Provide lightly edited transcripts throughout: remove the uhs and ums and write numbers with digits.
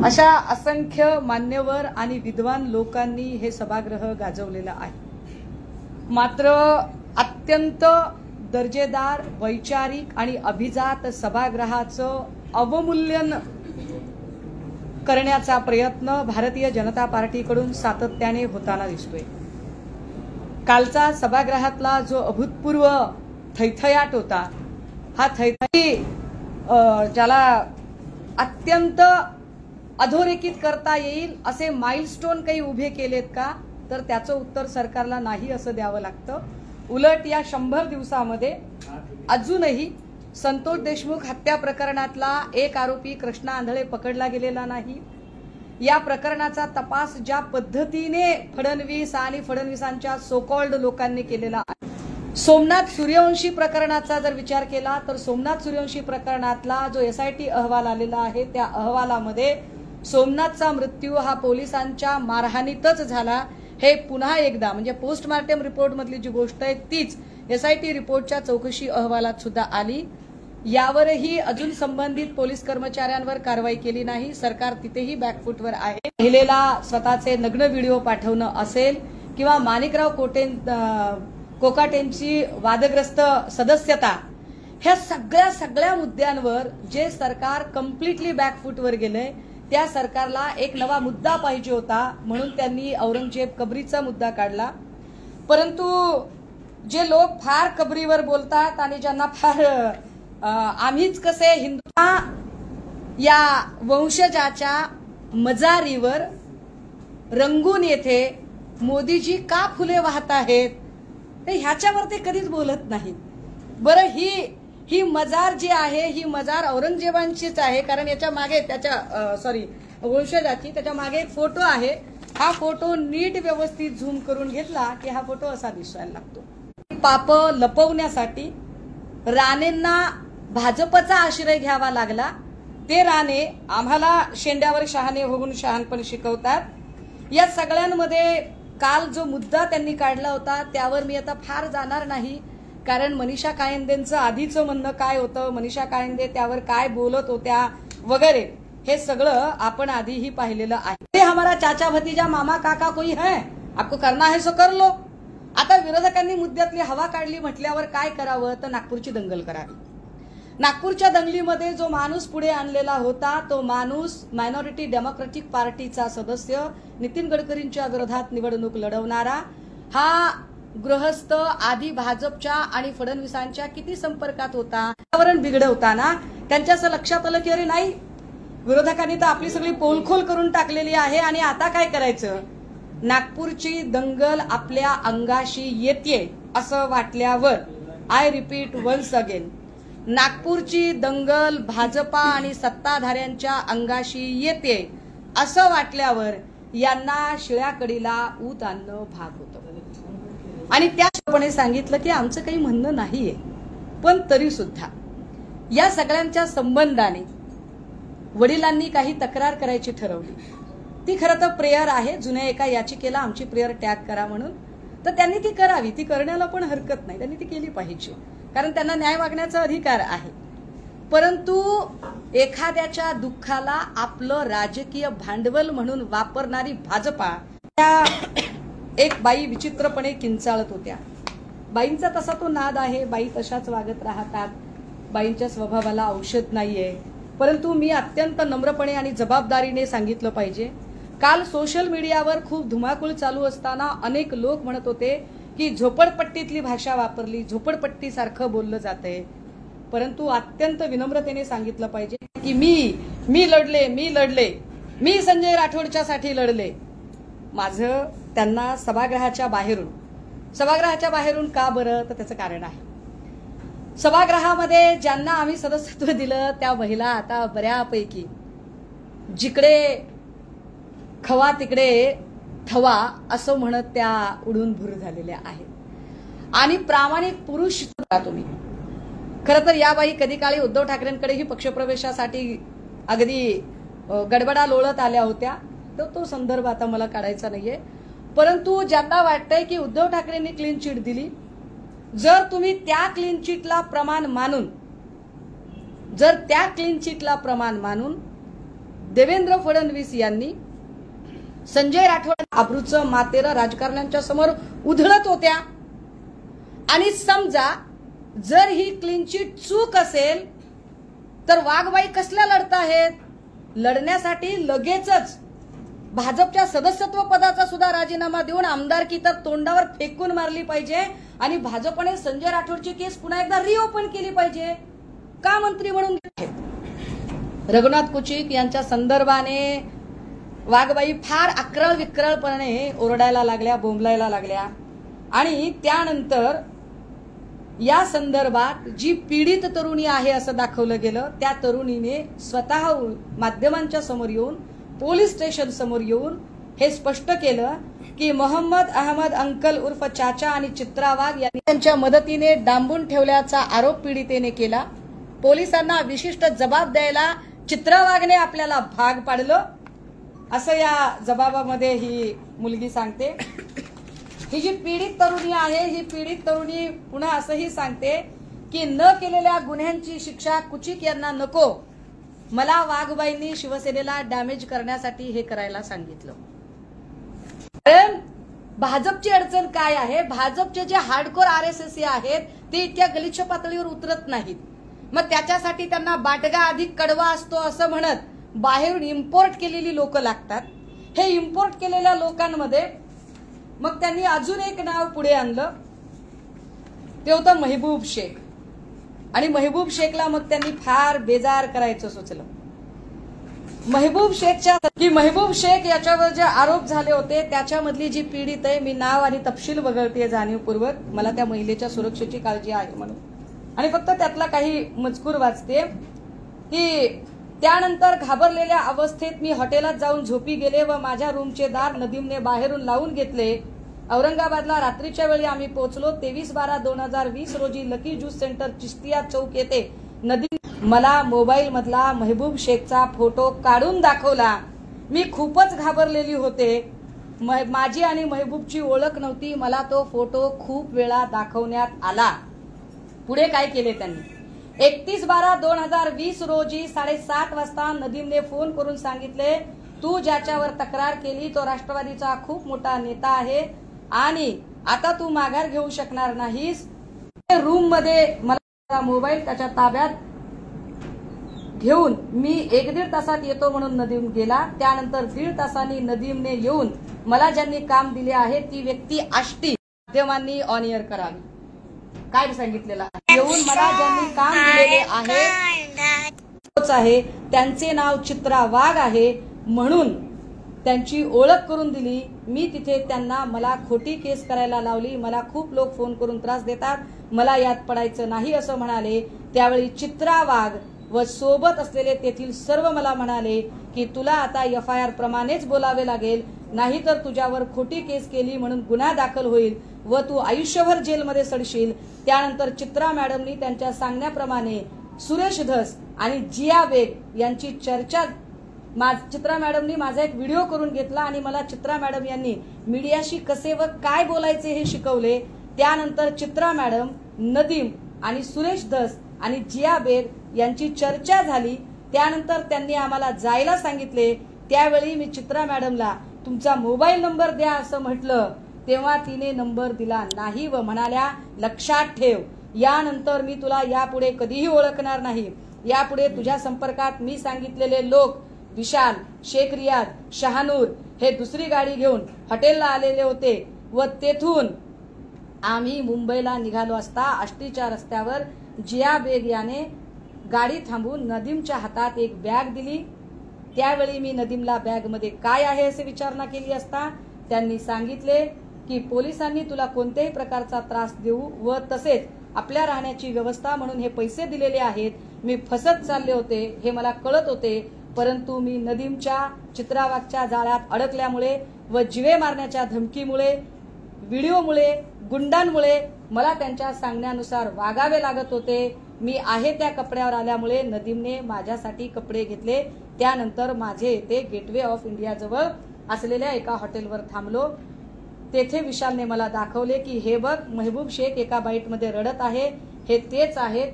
अशा असंख्य मान्यवर आणि विद्वान लोकांनी हे सभागृह गाजवलेलं आहे। मात्र अत्यंत दर्जेदार वैचारिक आणि अभिजात सभागृहाचं अवमूल्यन करण्याचा प्रयत्न भारतीय जनता पार्टीकडून सातत्याने होताना दिसतोय। कालचा सभागृहातला जो अभूतपूर्व थैथयाट होता, हा थैथयाटी ज्याला अत्यंत अधोरेखित करता येईल असे माइलस्टोन काही उभे केलेत का, तर त्याचं उत्तर सरकारला नाही असं द्यावं लागतं। उलट या 100 दिवसामध्ये अजूनही संतोष देशमुख हत्या प्रकरणातला एक आरोपी कृष्णा आंधळे पकडला गेलेला नाही। या प्रकरणाचा तपास ज्या पद्धतीने फडणवीस आणि फडणवीसांच्या सोकॉल्ड लोकांनी केलेला आहे। सोमनाथ सूर्यवंशी प्रकरणाचा जर विचार केला तर सोमनाथ सूर्यवंशी प्रकरणातला जो SIT अहवाल आलेला आहे, त्या अहवालामध्ये सोमनाथचा मृत्यू हा पोलिसांच्या मारहाणीतच झाला हे पुन्हा एकदा, म्हणजे पोस्टमार्टम रिपोर्ट मधली जी गोष्ट आहे तीच SIT रिपोर्टच्या चौकशी अहवालात सुद्धा आली। यावरही अजून संबंधित पोलीस कर्मचाऱ्यांवर कारवाई केली नाही। सरकार तिथेही बॅकफूटवर आहे। महिलेला स्वतःचे नग्न व्हिडिओ पाठवणं असेल किंवा माणिकराव कोकाटेंची वादग्रस्त सदस्यता, ह्या सगळ्या मुद्द्यांवर जे सरकार कम्प्लिटली बॅकफूटवर गेलंय, त्या सरकारला एक नवा मुद्दा पाहिजे होता, म्हणून त्यांनी औरंगजेब कबरीचा मुद्दा काढला। परंतु जे लोक फार कबरीवर बोलतात आणि ज्यांना फार आम्हीच कसे हिंदू या वंशजाच्या मजारीवर रंगून येथे मोदीजी का फुले वाहत आहेत, ह्याच्यावर ते कधीच बोलत नाहीत। बरं, ही मजार जी आहे, ही मजार औरंगजेबांचीच आहे, कारण याच्या मागे वंशजाची त्याच्या मागे एक फोटो आहे। हा फोटो नीट व्यवस्थित झूम करून घेतला की हा फोटो असा दिसायला लागतो। पाप लपवण्यासाठी राणेंना भाजपचा आश्रय घ्यावा लागला। ते राणे आम्हाला शेंड्यावर शहाणे होऊन शहाणपण शिकवतात। या सगळ्यांमध्ये काल जो मुद्दा त्यांनी काढला होता त्यावर मी आता फार जाणार नाही, कारण मनीषा कायंदेंचं आधीचं म्हणणं काय होतं, मनीषा कायंदे त्यावर काय बोलत होत्या वगैरे, हे सगळं आपण आधीही पाहिलेलं आहे। ते हमारा चाचा भतीजा मामा काका कोई है, आपको करना है सो कर लो। आता विरोधकांनी मुद्द्यातली हवा काढली म्हटल्यावर काय करावं, तर नागपूरची दंगल करावी। नागपूरच्या दंगलीमध्ये जो माणूस पुढे आणलेला होता, तो माणूस मायनॉरिटी डेमोक्रेटिक पार्टीचा सदस्य, नितीन गडकरींच्या विरोधात निवडणूक लढवणारा, हा गृहस्थ आधी भाजपच्या आणि फडणवीसांच्या किती संपर्कात होता, वातावरण बिघडवताना त्यांच्या असं लक्षात आलं की अरे नाही, विरोधकांनी तर आपली सगळी पोलखोल करून टाकलेली आहे आणि आता काय करायचं। नागपूरची दंगल आपल्या अंगाशी येते असं वाटल्यावर, आय रिपीट वन्स अगेन, नागपूरची दंगल भाजपा आणि सत्ताधाऱ्यांच्या अंगाशी येते असं वाटल्यावर यांना शिळ्याकडीला ऊत आणणं भाग होतं। आणि त्याचप्रमाणे सांगितलं की आमचं काही म्हणणं नाहीये, पण तरी सुद्धा या सगळ्यांच्या संबंधाने वडिलांनी काही तक्रार करायची ठरवली। ती खरं तर प्रेयर आहे, जुन्या एका याचिकेला आमची प्रेयर टॅग करा म्हणून, तर त्यांनी ती करावी, ती करण्याला पण हरकत नाही, त्यांनी ती केली पाहिजे, कारण त्यांना न्याय मागण्याचा अधिकार आहे। परंतु एखाद्याच्या दुःखाला आपलं राजकीय भांडवल म्हणून वापरणारी भाजपा, त्या एक बाई विचित्रपणे किंचाळत होत्या। बाईंचा तसा तो नाद आहे, बाई तशाच वागत राहतात, बाईंच्या स्वभावाला औषध नाहीये। परंतु मी अत्यंत नम्रपणे आणि जबाबदारीने सांगितलं पाहिजे, काल सोशल मीडियावर खूप धुमाकूळ चालू असताना अनेक लोक म्हणत होते की झोपडपट्टीतली भाषा वापरली, झोपडपट्टी सारखं बोललं जातंय। परंतु अत्यंत विनम्रतेने सांगितलं पाहिजे की मी लढले, मी संजय राठोडच्या साठी लढले। माझं त्यांना सभागृहाच्या बाहेरून का बरं, तर त्याचं कारण आहे, सभागृहामध्ये ज्यांना आम्ही सदस्यत्व दिलं त्या महिला आता बऱ्यापैकी जिकडे खवा तिकडे थवा असं म्हणत त्या उडून भूर झालेल्या आहेत। आणि प्रामाणिक पुरुष तुम्ही, खरं तर या बाई कधी काळी उद्धव ठाकरेंकडेही पक्षप्रवेशासाठी अगदी गडबडा लोळत आल्या होत्या, तो संदर्भ आता मला काढायचा नाहीये। परंतु ज्यांना वाटतंय की उद्धव ठाकरेंनी क्लीन चिट दिली, जर तुम्ही त्या क्लीन चिटला प्रमाण मानून देवेंद्र फडणवीस यांनी संजय राठोड आब्रूचं मातेरं राजकारण्यांच्या समोर उधळत होत्या आणि समजा जर ही क्लीन चिट चूक असेल तर वाघबाई कसल्या लढत आहेत? लढण्यासाठी लगेचच भाजपच्या सदस्यत्व पदाचा सुद्धा राजीनामा देऊन आमदारकी तर तोंडावर फेकून मारली पाहिजे आणि भाजपने संजय राठोडची केस पुन्हा एकदा रिओपन केली पाहिजे. का मंत्री म्हणून रघुनाथ कुचिक यांच्या संदर्भाने वाघबाई फार अक्रळ विक्रळपणे ओरडायला लागल्या, बोंबलायला लागल्या आणि त्यानंतर या संदर्भात जी पीडित तरुणी आहे असं दाखवलं गेलं, त्या तरुणीने स्वतः माध्यमांच्या समोर येऊन, पोलीस स्टेशन समोर येऊन हे स्पष्ट केलं की मोहम्मद अहमद अंकल उर्फ चाचा आणि चित्रा वाघ यांनी त्यांच्या मदतीने डांबून ठेवल्याचा आरोप पीडितेने केला. पोलिसांना विशिष्ट जबाब द्यायला चित्रा वाघने आपल्याला भाग पाडलं असं या जबाबामध्ये ही मुलगी सांगते. ही जी पीडित तरुणी आहे, ही पीडित तरुणी पुन्हा असंही सांगते की न केलेल्या गुन्ह्यांची शिक्षा कुचिक यांना नको, मला वाघबाईंनी शिवसेनेला डॅमेज करण्यासाठी हे करायला सांगितलं. भाजपची अडचण काय आहे? भाजपचे जे हार्डकोर आरएसएसी आहेत ते इतक्या गलिच्छ पातळीवर उतरत नाहीत. मग त्याच्यासाठी त्यांना बाटगा अधिक कडवा असतो असं म्हणत बाहेरून इम्पोर्ट केलेली लोक लागतात. हे इम्पोर्ट केलेल्या लोकांमध्ये मग त्यांनी अजून एक नाव पुढे आणलं, ते होतं महबूब शेख. आणि महबूब शेखला मग त्यांनी फार बेजार करायचं सुचलं. महबूब शेख याच्यावर जे आरोप झाले होते त्याच्यामधली जी पीडित आहे, मी नाव आणि तपशील वगळते जाणीवपूर्वक, मला त्या महिलेच्या सुरक्षेची काळजी आहे म्हणून, आणि फक्त त्यातला काही मजकूर वाचते की त्यानंतर घाबरलेल्या अवस्थेत मी हॉटेलात जाऊन झोपी गेले व माझ्या रूमचे दार नदीमने बाहेरून लावून घेतले. औरंगाबादला रात्रीच्या वेळी आम्ही पोहोचलो. 23/12/2020 रोजी लकी ज्यूस सेंटर चिश्तिया चौक येथे नदीम मला मोबाईल मधला महबूब शेखचा फोटो काढून दाखवला. मी खूपच घाबरलेली होते. माझी आणि महबूबची ओळख नव्हती. मला तो फोटो खूप वेळा दाखवण्यात आला. पुढे काय केले त्यांनी? 31/12/2020 रोजी 7:30 वाजता नदीमने फोन करून सांगितले, तू ज्याच्यावर तक्रार केली तो राष्ट्रवादीचा खूप मोठा नेता आहे आणि आता तू माघार घेऊ शकणार नाहीस. रूम मध्ये मला मोबाईल त्याच्या ताब्यात घेऊन मी 1-1.5 तासात येतो म्हणून नदीम गेला. त्यानंतर 1.5 तासांनी नदीमने येऊन मला ज्यांनी काम दिले आहे ती व्यक्ती आष्टी माध्यमांनी ऑन एअर करावी. काय सांगितलेलं येऊन मला ज्यांनी काम दिलेले आहे त्यांचे नाव चित्रा वाघ आहे म्हणून त्यांची ओळख करून दिली. मी तिथे त्यांना मला खोटी केस करायला लावली. मला खूप लोक फोन करून त्रास देतात, मला यात पडायचं नाही असं म्हणाले. त्यावेळी चित्रा वाघ व सोबत असलेले तेथील सर्व मला म्हणाले की तुला आता FIR प्रमाणेच बोलावे लागेल, नाहीतर तुझ्यावर खोटी केस केली म्हणून गुन्हा दाखल होईल व तू आयुष्यभर जेलमध्ये सडशील. त्यानंतर चित्रा मॅडमनी त्यांच्या सांगण्याप्रमाणे सुरेश धस आणि जिया बेग यांची चर्चा चित्रा मॅडमनी माझा एक व्हिडिओ करून घेतला आणि मला चित्रा मॅडम यांनी मीडियाशी कसे व काय बोलायचे हे शिकवले. त्यानंतर चित्रा मॅडम, नदीम आणि सुरेश धस आणि जिया बेग यांची चर्चा झाली. त्यानंतर त्यांनी आम्हाला जायला सांगितले. त्यावेळी मी चित्रा मॅडमला तुमचा मोबाईल नंबर द्या असं म्हटलं, तेव्हा तिने नंबर दिला नाही व म्हणाल्या, लक्षात ठेव, यानंतर मी तुला यापुढे कधीही ओळखणार नाही. यापुढे तुझ्या संपर्कात मी सांगितलेले लोक विशाल, शेख रियाज, शहानूर हे दुसरी गाडी घेऊन हॉटेलला आलेले होते व तेथून आम्ही मुंबईला निघालो असता आष्टीच्या रस्त्यावर जिया बेग याने गाडी थांबवून नदीमच्या हातात एक बॅग दिली. त्यावेळी मी नदीमला बॅगमध्ये काय आहे असे विचारणा केली असता त्यांनी सांगितले की पोलिसांनी तुला कोणत्याही प्रकारचा त्रास देऊ व तसेच आपल्या राहण्याची व्यवस्था म्हणून हे पैसे दिलेले आहेत. मी फसत चालले होते हे मला कळत होते, परंतु मी नदीमच्या, चित्रावागच्या जाळ्यात अडकल्यामुळे व जिवे मारण्याच्या धमकीमुळे, व्हिडिओमुळे, गुंडांमुळे मला त्यांच्या सांगण्यानुसार वागावे लागत होते. मी आहे त्या कपड्यावर आल्यामुळे नदीमने माझ्यासाठी कपडे घेतले. त्यानंतर माझे येथे गेटवे ऑफ इंडिया जवळ असलेल्या एका हॉटेलवर थांबलो. तेथे विशालने मला दाखवले की हे बघ, महबूब शेख एका बाईटमध्ये रडत आहे, हे तेच आहेत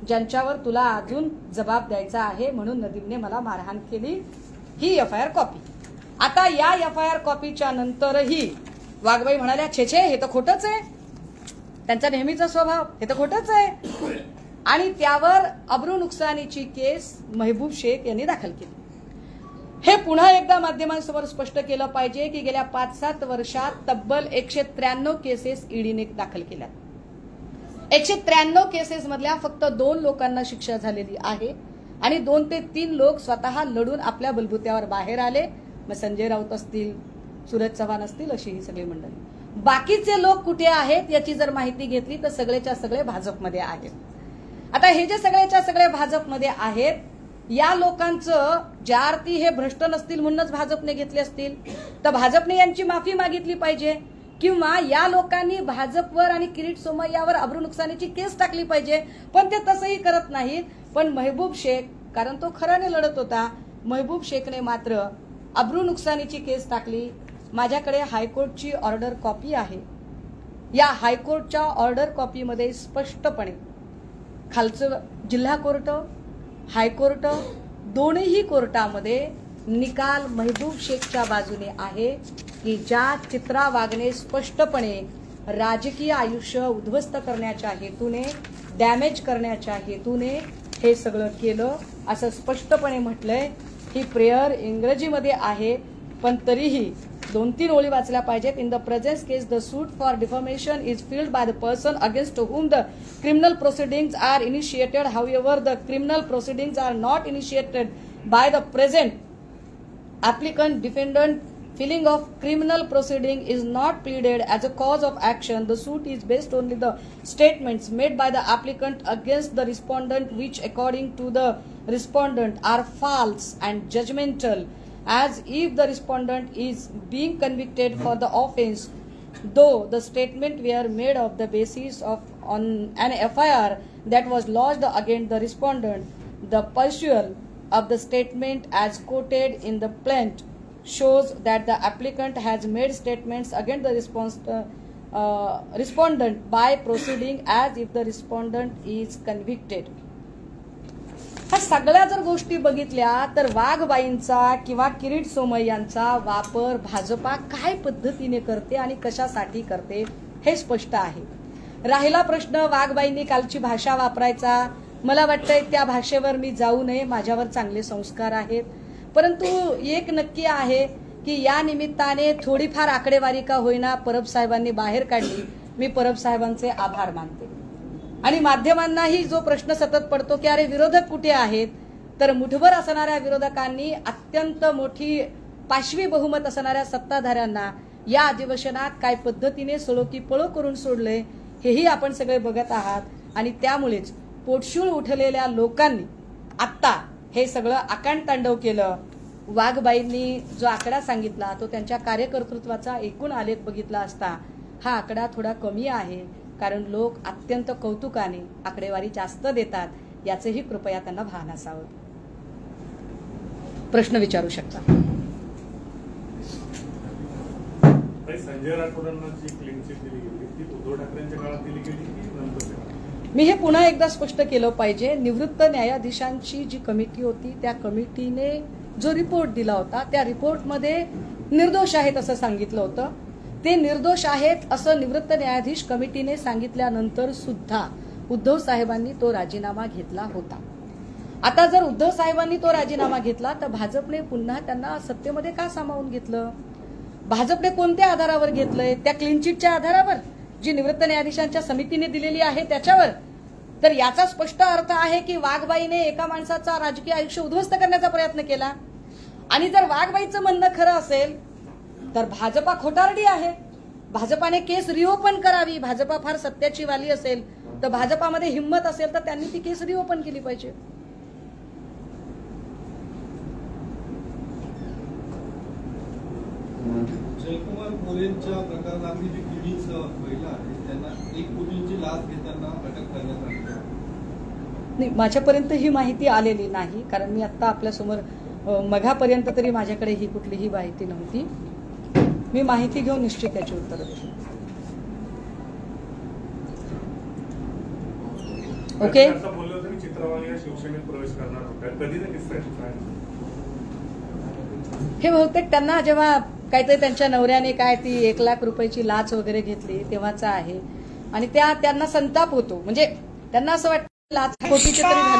ज्यांच्यावर तुला अजून जबाब द्यायचा आहे, म्हणून नदीमने मला मारहाण केली ही FIR कॉपी. आता या FIR कॉपीच्या नंतरही वाघबाई म्हणाल्या, छे छे हे तर खोटंच आहे, त्यांचा नेहमीचा स्वभाव, हे तर खोटंच आहे. आणि त्यावर अब्रू नुकसानीची केस महबूब शेख यांनी दाखल केली. हे पुन्हा एकदा माध्यमांसमोर स्पष्ट केलं पाहिजे की गेल्या 5-7 वर्षात तब्बल 193 केसेस ईडीने दाखल केल्या. 193 केसेस मधल्या फक्त 2 लोकांना शिक्षा झालेली आहे आणि 2 ते 3 लोक स्वतः लढून आपल्या बलबुत्यावर बाहेर आले. मग संजय राऊत असतील, सूरज चव्हाण असतील, अशी ही सगळी मंडळी. बाकीचे लोक कुठे आहेत याची जर माहिती घेतली तर सगळेच्या सगळे भाजपमध्ये आहेत. आता हे जे सगळेच्या सगळे भाजपमध्ये आहेत, या लोकांचं ज्या अर्थी हे भ्रष्ट नसतील म्हणूनच भाजपने घेतले असतील, तर भाजपने यांची माफी मागितली पाहिजे किंवा या लोकांनी भाजपवर आणि किरीट सोमय्यावर अब्रू नुकसानीची केस टाकली पाहिजे. पण ते तसंही करत नाहीत. पण महबूब शेख, कारण तो खऱ्याने लढत होता, महबूब शेखने मात्र अब्रू नुकसानीची केस टाकली. माझ्याकडे हायकोर्टची ऑर्डर कॉपी आहे. या हायकोर्टच्या ऑर्डर कॉपीमध्ये स्पष्टपणे खालचं जिल्हा कोर्ट, हायकोर्ट दोन्ही कोर्टामध्ये निकाल महबूब शेखच्या बाजूने आहे की ज्या चित्रा वाघने स्पष्टपणे राजकीय आयुष्य उद्ध्वस्त करण्याच्या हेतूने, डॅमेज करण्याच्या हेतूने हे सगळं केलं असं स्पष्टपणे म्हटलंय. ही प्रेयर इंग्रजीमध्ये आहे पण तरीही 2-3 ओळी वाचल्या पाहिजेत. In the present case the suit for deformation is filled by the person against whom the criminal proceedings are initiated. However, the criminal proceedings are not initiated by the present applicant. Defendant filing of criminal proceeding is not pleaded as a cause of action. The suit is based on the statements made by the applicant against the respondent, which according to the respondent are false and judgmental, as if the respondent is being convicted for the offence, though the statement were made of the basis of on an FIR that was lodged against the respondent. The pursuit of the statement as quoted in the plaint shows that the applicant has made statements against the respondent by proceeding as if the respondent is convicted. ह्या सगळ्या जर गोष्टी बघितल्या तर वाघबाईंचा किंवा किरीट सोमय्यांचा वापर भाजपा काय पद्धतीने करते आणि कशासाठी करते हे स्पष्ट आहे. राहिला प्रश्न वाघबाईंनी कालची भाषा वापरायचा, मला वाटतंय त्या भाषेवर मी जाऊ नये, माझ्यावर चांगले संस्कार आहेत. परंतु एक नक्की आहे की या निमित्ताने थोडीफार आकडेवारी का होईना परब साहेबांनी बाहेर काढली. मी परब साहेबांचे आभार मानते. आणि माध्यमांनाही जो प्रश्न सतत पडतो की अरे विरोधक कुठे आहेत, तर मुठभर असणाऱ्या विरोधकांनी अत्यंत मोठी 5वी बहुमत असणाऱ्या सत्ताधाऱ्यांना या अधिवेशनात काय पद्धतीने सळो की पळो करून सोडले हेही आपण सगळे बघत आहात. आणि त्यामुळेच पोटशूळ उठलेल्या लोकांनी आत्ता हे सगळं आकांडतांडव केलं. वाघबाईंनी जो आकडा सांगितला तो त्यांच्या कार्यकर्तृत्वाचा एकूण आलेख बघितला असता हा आकडा थोडा कमी आहे, कारण लोक अत्यंत कौतुकाने आकडेवारी जास्त देतात, याचेही कृपया त्यांना भान असावं. प्रश्न विचारू शकता. संजय राठोडांना जी क्लीन चिट दिली गेली ती उद्धव ठाकरेंच्या काळात दिली गेली की नंतर? मी हे पुन्हा एकदा स्पष्ट केलं पाहिजे. निवृत्त न्यायाधीशांची जी कमिटी होती त्या कमिटीने जो रिपोर्ट दिला होता त्या रिपोर्टमध्ये निर्दोष आहेत असं सांगितलं होतं. ते निर्दोष आहेत असं निवृत्त न्यायाधीश कमिटीने सांगितल्यानंतर सुद्धा उद्धव साहेबांनी तो राजीनामा घेतला होता. आता जर उद्धव साहेबांनी तो राजीनामा घेतला तर भाजपने पुन्हा त्यांना सत्तेमध्ये का सामावून घेतलं? भाजपने कोणत्या आधारावर घेतलंय? त्या क्लीन चिटच्या आधारावर जी निवृत्त न्यायाधीशांच्या समितीने दिलेली आहे त्याच्यावर? तर याचा स्पष्ट अर्थ आहे की वाघबाईने एका माणसाचा राजकीय आयुष्य उद्ध्वस्त करण्याचा प्रयत्न केला. आणि जर वाघबाईचं म्हणणं खरं असेल तर भाजपा खोटारडी आहे. भाजपाने केस रिओपन करावी. भाजपा फार सत्याची वाली असेल तर भाजपामध्ये हिंमत असेल तर त्यांनी ती केस रिओपन केली पाहिजे. जयकुमार मोरेंच्या प्रकरणातली जी पीडित महिला आहे त्यांना 1 कोटींची लाच घेताना अटक करण्यात आली नाही. माझ्यापर्यंत ही माहिती आलेली नाही, कारण मी आता आपल्यासमोर मघापर्यंत तरी माझ्याकडे ही कुठलीही माहिती नव्हती. मी माहिती घेऊन निश्चित त्याची उत्तर देतो. ओके. बोलले होते की चित्रावाणी शिवसेनेत प्रवेश करणार होत्या, कधी ते किस्सा हे बहुतेक त्यांना जेव्हा काहीतरी त्यांच्या नवऱ्याने काय ती 1 लाख रुपयाची लाच वगैरे घेतली तेव्हाचा आहे आणि त्यांना संताप होतो. म्हणजे त्यांना असं वाटतं लाच कोटीचे तरी